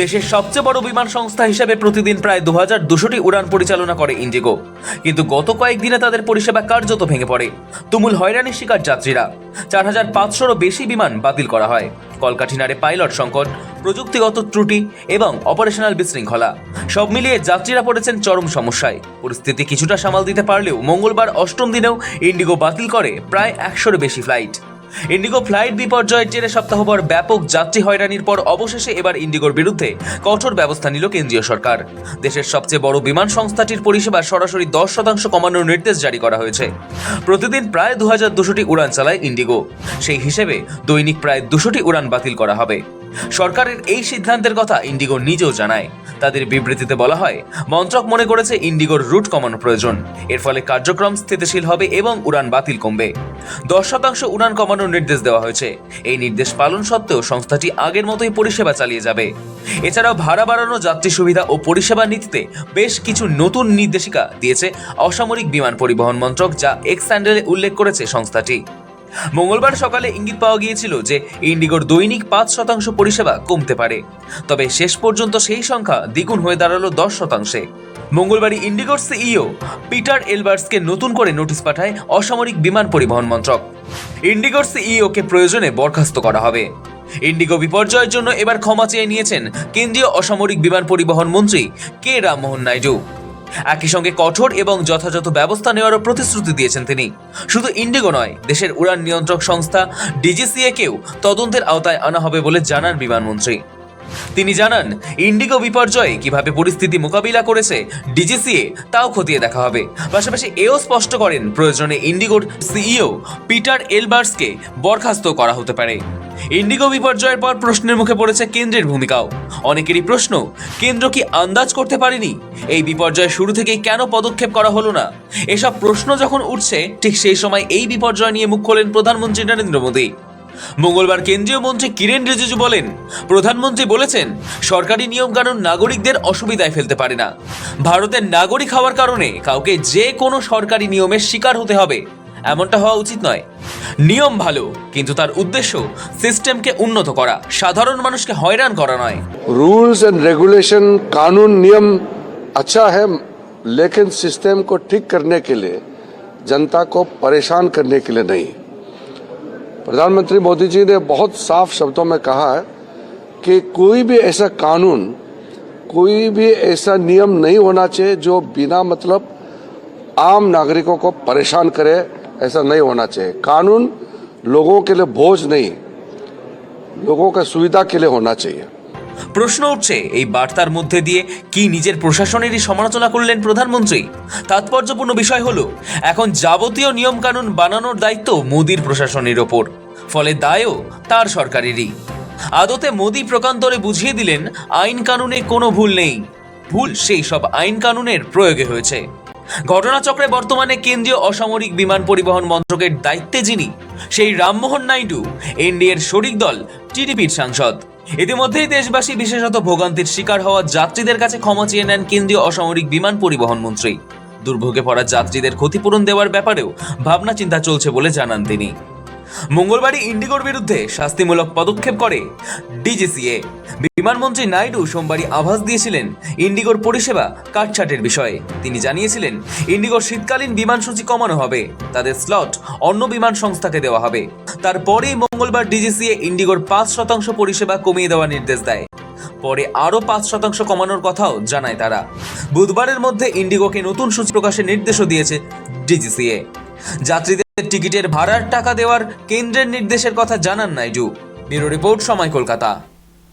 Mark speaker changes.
Speaker 1: দেশের সবচেয়ে বড় বিমান সংস্থা হিসেবে প্রতিদিন প্রায় 2200টি উড়ান পরিচালনা করে ইন্ডিগো। কিন্তু গত কয়েকদিনে তাদের পরিষেবা কার্যত ভেঙে পড়ে। তুমুল হয়রানির শিকার যাত্রীরা। 4500রও বেশি বিমান বাতিল করা হয়। কলকাঠিনারে পাইলট সংকট, প্রযুক্তিগত ত্রুটি এবং অপারেশনাল বিশৃঙ্খলা সব মিলিয়ে যাত্রীরা পড়েছেন চরম সমস্যায়। পরিস্থিতি কিছুটা সামাল দিতে পারলেও মঙ্গলবার 8ম দিনেও ইন্ডিগো বাতিল করে প্রায় 100-এর বেশি ফ্লাইট। ইন্ডিগো ফ্লাইট বিপর্যয়ের জেরে সপ্তাহভর ব্যাপক যাত্রী হয়রানির পর অবশেষে এবার ইন্ডিগোর বিরুদ্ধে কঠোর ব্যবস্থা নিল কেন্দ্রীয় সরকার। দেশের সবচেয়ে বড় বিমান সংস্থাটির পরিষেবা সরাসরি 10% কমানোর নির্দেশ জারি করা হয়েছে। প্রতিদিন প্রায় 2200টি উড়ান চালায় ইন্ডিগো। সেই হিসেবে দৈনিক প্রায় 200টি উড়ান বাতিল করা হবে। সরকারের এই সিদ্ধান্তের কথা ইন্ডিগো নিজেও জানায়। তাদের বিবৃতিতে বলা হয়, মন্ত্রক মনে করেছে ইন্ডিগোর রুট কমানো প্রয়োজন। এর ফলে কার্যক্রম স্থিতিশীল হবে এবং উড়ান বাতিল কমবে। 10% উড়ান কমানোর নির্দেশ দেওয়া হয়েছে। এই নির্দেশ পালন সত্ত্বেও সংস্থাটি আগের মতোই পরিষেবা চালিয়ে যাবে। এছাড়াও ভাড়া বাড়ানো, যাত্রী সুবিধা ও পরিষেবা নীতিতে বেশ কিছু নতুন নির্দেশিকা দিয়েছে অসামরিক বিমান পরিবহন মন্ত্রক, যা এক্স হ্যান্ডেলে উল্লেখ করেছে সংস্থাটি। মঙ্গলবার সকালে ইঙ্গিত পাওয়া গিয়েছিল যে ইন্ডিগোর দৈনিক 5% পরিষেবা কমতে পারে, তবে শেষ পর্যন্ত সেই সংখ্যা দ্বিগুণ হয়ে দাঁড়ালো 10%। মঙ্গলবারই ইন্ডিগোর সিইও পিটার এলবার্সকে নতুন করে নোটিশ পাঠায় অসামরিক বিমান পরিবহন মন্ত্রক। ইন্ডিগোর সিইওকে প্রয়োজনে বরখাস্ত করা হবে। ইন্ডিগো বিপর্যয়ের জন্য এবার ক্ষমা চেয়ে নিয়েছেন কেন্দ্রীয় অসামরিক বিমান পরিবহন মন্ত্রী কে রামমোহন নাইডু। একই সঙ্গে কঠোর এবং যথাযথ ব্যবস্থা নেওয়ারও প্রতিশ্রুতি দিয়েছেন তিনি। শুধু ইন্ডিগো নয়, দেশের উড়ান নিয়ন্ত্রক সংস্থা ডিজিসিএকেও তদন্তের আওতায় আনা হবে বলে জানান বিমানমন্ত্রী। তিনি জানান, ইন্ডিগো বিপর্যয়ে কিভাবে পরিস্থিতি মোকাবিলা করেছে ডিজিসিএ তাও খতিয়ে দেখা হবে। পাশাপাশি এও স্পষ্ট করেন, প্রয়োজনে ইন্ডিগোর সিইও পিটার এলবার্সকে বরখাস্ত করা হতে পারে। ইন্ডিগো বিপর্যয়ের পর প্রশ্নের মুখে পড়েছে কেন্দ্রের ভূমিকাও। অনেকেরই প্রশ্ন, কেন্দ্র কি আন্দাজ করতে পারেনি? এই বিপর্যয়ের শুরু থেকেই কেন পদক্ষেপ করা হলো না? এসব প্রশ্ন যখন উঠছে, ঠিক সেই সময় এই বিপর্যয় নিয়ে মুখ খোলেন প্রধানমন্ত্রী নরেন্দ্র মোদী। মঙ্গলবার কেন্দ্রীয় মন্ত্রী কিরেন রিজিজু বলেন, প্রধানমন্ত্রী বলেছেন, সরকারি নিয়মকানুন নাগরিকদের অসুবিধায় ফেলতে পারে না। ভারতের নাগরিক হওয়ার কারণে কাউকে যে কোনো সরকারি নিয়মের শিকার হতে হবে, এমনটা হওয়া উচিত নয়। নিয়ম ভালো, কিন্তু তার উদ্দেশ্য সিস্টেমকে উন্নত করা, সাধারণ মানুষকে হয়রান করা নয়।
Speaker 2: रूल्स एंड रेगुलेशन, कानून नियम अच्छा है, लेकिन सिस्टम को ठीक करने के लिए, जनता को परेशान करने के लिए नहीं। प्रधानमंत्री मोदी जी ने बहुत साफ शब्दों में कहा है कि कोई भी ऐसा कानून, कोई भी ऐसा नियम नहीं होना चाहिए जो बिना मतलब आम नागरिकों को परेशान करे। ऐसा नहीं होना चाहिए। कानून लोगों के लिए बोझ नहीं, लोगों का सुविधा के लिए होना चाहिए।
Speaker 1: প্রশ্ন উঠছে, এই বার্তার মধ্যে দিয়ে কি নিজের প্রশাসনেরই সমালোচনা করলেন প্রধানমন্ত্রী? তাৎপর্যপূর্ণ বিষয় হলো, এখন যাবতীয় নিয়ম কানুন বানানোর দায়িত্ব মোদীর প্রশাসনের ওপর, ফলে দায়ও তার সরকারেরই। আদতে মোদী প্রকান্তরে বুঝিয়ে দিলেন, আইন কানুনে কোনো ভুল নেই, ভুল সেই সব আইন কানুনের প্রয়োগে হয়েছে। ঘটনাচক্রে বর্তমানে কেন্দ্রীয় অসামরিক বিমান পরিবহন মন্ত্রকের দায়িত্বে যিনি, সেই রামমোহন নাইডু এনডিএর শরিক দল টিডিপির সাংসদ। ইতিমধ্যেই দেশবাসী, বিশেষত ভোগান্তির শিকার হওয়া যাত্রীদের কাছে ক্ষমা চেয়ে নেন কেন্দ্রীয় অসামরিক বিমান পরিবহন মন্ত্রী। দুর্ভোগে পড়া যাত্রীদের ক্ষতিপূরণ দেওয়ার ব্যাপারেও ভাবনা চিন্তা চলছে বলে জানান তিনি। মঙ্গলবারই ইন্ডিগোর বিরুদ্ধে শাস্তিমূলক পদক্ষেপ করে ডিজিসিএ। বিমানমন্ত্রী নাইডু সোমবারই আভাস দিয়েছিলেন ইন্ডিগোর পরিষেবা কাটছাটের বিষয়ে। তিনি জানিয়েছিলেন, ইন্ডিগোর শীতকালীন বিমান সূচি কমানো হবে, তাদের স্লট অন্য বিমান সংস্থাকে দেওয়া হবে। তারপরেই মঙ্গলবার ডিজিসিএ ইন্ডিগোর 5% পরিষেবা কমিয়ে দেওয়ার নির্দেশ দেয়। পরে আরও 5% কমানোর কথাও জানায় তারা। বুধবারের মধ্যে ইন্ডিগোকে নতুন সূচি প্রকাশের নির্দেশও দিয়েছে ডিজিসিএ। যাত্রীদের টিকিটের ভাড়ার টাকা দেওয়ার কেন্দ্রের নির্দেশের কথা জানান নাইডু। ব্যুরো রিপোর্ট, সময়, কলকাতা।